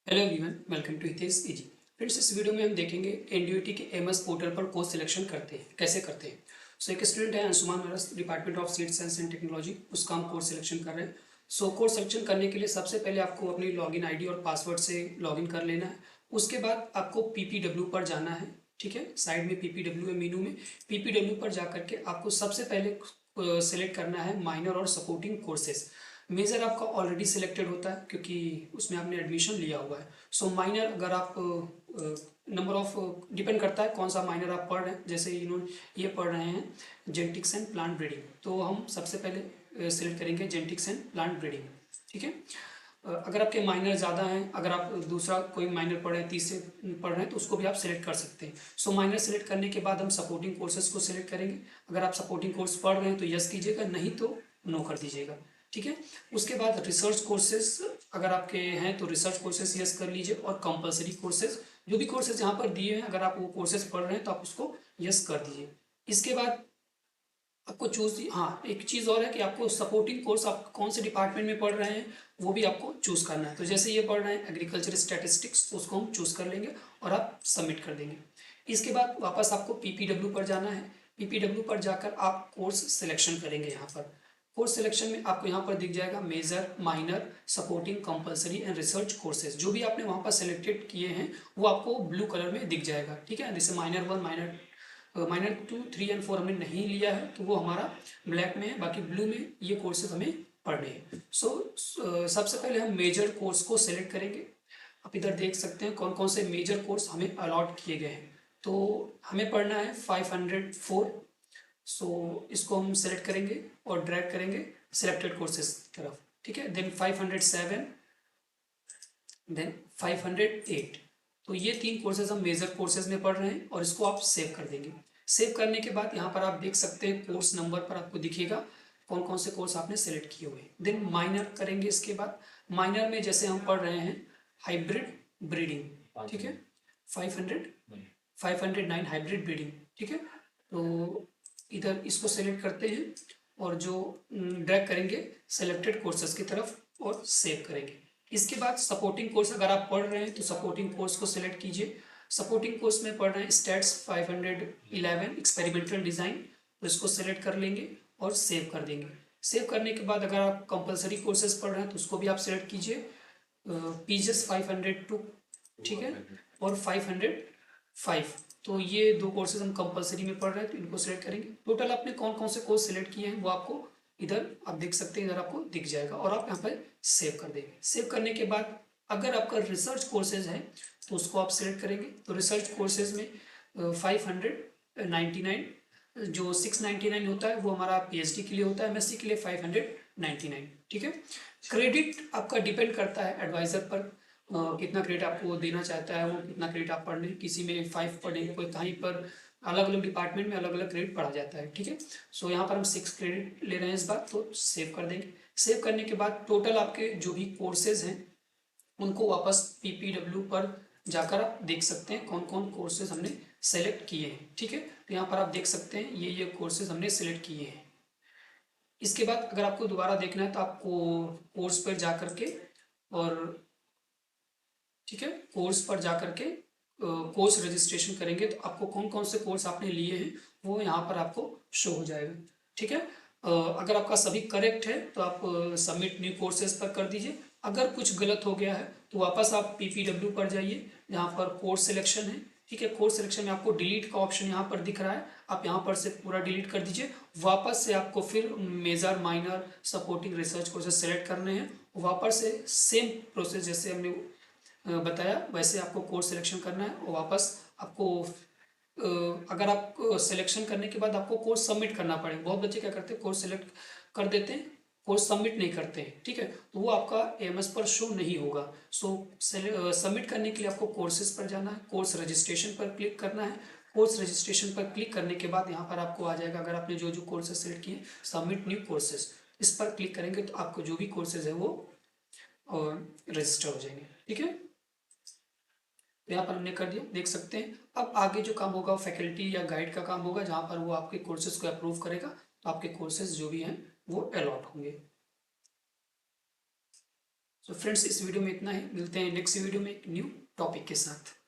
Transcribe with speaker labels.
Speaker 1: Hello everyone, welcome to Hitesh easy. Friends, इस video में हम देखेंगे एनडीओटी के एमएस पोर्टल पर कोर्स सिलेक्शन कैसे करते हैं। सो एक स्टूडेंट है अंशुमान मरस, department of seed science and technology, उसका हम कोर्स सिलेक्शन कर रहे हैं। सो कोर्स सिलेक्शन करने के लिए सबसे पहले आपको अपनी लॉगिन आईडी और पासवर्ड से लॉगिन कर लेना है। उसके बाद आपको पीपीडब्ल्यू पर जाना है। ठीक है, साइड में पीपीडब्ल्यू है, मेनू में पीपीडब्ल्यू पर जा करके आपको सबसे पहले सेलेक्ट करना है माइनर और सपोर्टिंग कोर्सेज। मेजर आपका ऑलरेडी सिलेक्टेड होता है क्योंकि उसमें आपने एडमिशन लिया हुआ है। सो माइनर अगर आप नंबर ऑफ डिपेंड करता है कौन सा माइनर आप पढ़ रहे हैं। जैसे इन्होंने ये पढ़ रहे हैं जेनेटिक्स एंड प्लांट ब्रीडिंग, तो हम सबसे पहले सिलेक्ट करेंगे जेनेटिक्स एंड प्लांट ब्रीडिंग। ठीक है, अगर आपके माइनर ज़्यादा हैं, अगर आप दूसरा कोई माइनर पढ़ रहे हैं, तीसरे पढ़ रहे हैं, तो उसको भी आप सिलेक्ट कर सकते हैं। सो माइनर सिलेक्ट करने के बाद हम सपोर्टिंग कोर्सेज को सिलेक्ट करेंगे। अगर आप सपोर्टिंग कोर्स पढ़ रहे हैं तो यस कीजिएगा, नहीं तो नो कर दीजिएगा। ठीक है, उसके बाद रिसर्च कोर्सेज अगर आपके हैं तो रिसर्च कोर्सेज यस कर लीजिए, और कंपलसरी कोर्सेज जो भी कोर्सेज यहाँ पर दिए हैं अगर आप वो कोर्सेज पढ़ रहे हैं तो आप उसको यस कर दीजिए। इसके बाद आपको चूज, हाँ एक चीज़ और है कि आपको सपोर्टिंग कोर्स आप कौन से डिपार्टमेंट में पढ़ रहे हैं वो भी आपको चूज़ करना है। तो जैसे ये पढ़ रहे हैं एग्रीकल्चर स्टैटिस्टिक्स, तो उसको हम चूज़ कर लेंगे और आप सबमिट कर देंगे। इसके बाद वापस आपको पीपीडब्ल्यू पर जाना है। पीपीडब्ल्यू पर जाकर आप कोर्स सिलेक्शन करेंगे। यहाँ पर कोर्स सिलेक्शन में आपको यहाँ पर दिख जाएगा major, minor, supporting, compulsory and research courses. जो भी आपने वहाँ पर सेलेक्टेड किए हैं वो आपको ब्लू कलर में दिख जाएगा। ठीक है, जैसे माइनर 1, माइनर 2, 3 एंड 4 हमने नहीं लिया है तो वो हमारा ब्लैक में है, बाकी ब्लू में ये कोर्सेज हमें पढ़ने हैं। सो सबसे पहले हम मेजर कोर्स को सिलेक्ट करेंगे। आप इधर देख सकते हैं कौन कौन से मेजर कोर्स हमें अलॉट किए गए हैं। तो हमें पढ़ना है 504। सो इसको हम सेलेक्ट करेंगे और ड्रैग करेंगे सिलेक्टेड कोर्सेज की तरफ। ठीक है, देन 507, देन 508। तो ये 3 कोर्सेज हम मेजर कोर्सेज में पढ़ रहे हैं और इसको आप सेव कर देंगे। सेव करने के बाद यहाँ पर आप देख सकते हैं कोर्स नंबर पर आपको दिखेगा कौन कौन से कोर्स आपने सेलेक्ट किए हुए हैं। देन माइनर करेंगे। इसके बाद माइनर में जैसे हम पढ़ रहे हैं हाइब्रिड ब्रीडिंग। ठीक है, 509 हाइब्रिड ब्रीडिंग। ठीक है, तो इधर इसको सेलेक्ट करते हैं और जो ड्रैग करेंगे सेलेक्टेड कोर्सेज की तरफ और सेव करेंगे। इसके बाद सपोर्टिंग कोर्स अगर आप पढ़ रहे हैं तो सपोर्टिंग कोर्स को सिलेक्ट कीजिए। सपोर्टिंग कोर्स में पढ़ रहे हैं स्टैट्स 511 एक्सपेरिमेंटल डिज़ाइन, तो इसको सिलेक्ट कर लेंगे और सेव कर देंगे। सेव करने के बाद अगर आप कंपलसरी कोर्सेज पढ़ रहे हैं तो उसको भी आप सिलेक्ट कीजिए, पीजीएस 502। ठीक है, और 505। तो ये 2 कोर्सेज हम कंपलसरी में पढ़ रहे हैं तो इनको सिलेक्ट करेंगे। टोटल आपने कौन कौन से कोर्स सिलेक्ट किए हैं वो आपको इधर आप देख सकते हैं, इधर आपको दिख जाएगा और आप यहाँ पर सेव कर देंगे। सेव करने के बाद अगर आपका रिसर्च कोर्सेज है तो उसको आप सिलेक्ट करेंगे। तो रिसर्च कोर्सेज में 599, जो 699 होता है वो हमारा पीएचडी के लिए होता है, एमएससी के लिए 599। ठीक है, क्रेडिट आपका डिपेंड करता है एडवाइज़र पर, कितना क्रेडिट आपको देना चाहता है, वो कितना क्रेडिट आप पढ़ लें। किसी में 5 पढ़ेंगे, कोई कहीं पर अलग अलग डिपार्टमेंट में अलग अलग क्रेडिट पढ़ा जाता है। ठीक है, सो यहाँ पर हम 6 क्रेडिट ले रहे हैं इस बार, तो सेव कर देंगे। सेव करने के बाद टोटल आपके जो भी कोर्सेज हैं उनको वापस पीपीडब्ल्यू पर जाकर आप देख सकते हैं कौन कौन कोर्सेज हमने सेलेक्ट किए हैं। ठीक है, तो यहाँ पर आप देख सकते हैं ये कोर्सेज हमने सेलेक्ट किए हैं। इसके बाद अगर आपको दोबारा देखना है तो आपको कोर्स पर जा करके और ठीक है कोर्स पर जा करके कोर्स रजिस्ट्रेशन करेंगे तो आपको कौन कौन से कोर्स आपने लिए हैं वो यहाँ पर आपको शो हो जाएगा। ठीक है, अगर आपका सभी करेक्ट है तो आप सबमिट न्यू कोर्सेज पर कर दीजिए। अगर कुछ गलत हो गया है तो वापस आप पीपीडब्ल्यू पर जाइए, यहाँ पर कोर्स सिलेक्शन है। ठीक है, कोर्स सिलेक्शन में आपको डिलीट का ऑप्शन यहाँ पर दिख रहा है, आप यहाँ पर से पूरा डिलीट कर दीजिए। वापस से आपको फिर major, minor, supporting, research courses select करने हैं। वापस से सेम प्रोसेस जैसे हमने बताया वैसे आपको कोर्स सिलेक्शन करना है और वापस आपको अगर आप सिलेक्शन करने के बाद आपको कोर्स सबमिट करना पड़े। बहुत बच्चे क्या करते हैं कोर्स सिलेक्ट कर देते हैं, कोर्स सबमिट नहीं करते हैं। ठीक है, तो वो आपका एमएस पर शो नहीं होगा। सो सबमिट करने के लिए आपको कोर्सेज पर जाना है, कोर्स रजिस्ट्रेशन पर क्लिक करना है। कोर्स रजिस्ट्रेशन पर क्लिक करने के बाद यहाँ पर आपको आ जाएगा, अगर आपने जो जो कोर्सेज सेलेक्ट किए, सबमिट न्यू कोर्सेज, इस पर क्लिक करेंगे तो आपको जो भी कोर्सेज है वो रजिस्टर हो जाएंगे। ठीक है, तो यहाँ पर हमने कर दिया, देख सकते हैं। अब आगे जो काम होगा फैकल्टी या गाइड का काम होगा, जहाँ पर वो आपके कोर्सेज को अप्रूव करेगा तो आपके कोर्सेज जो भी हैं वो अलॉट होंगे। तो फ्रेंड्स इस वीडियो में इतना ही, मिलते हैं नेक्स्ट वीडियो में एक न्यू टॉपिक के साथ।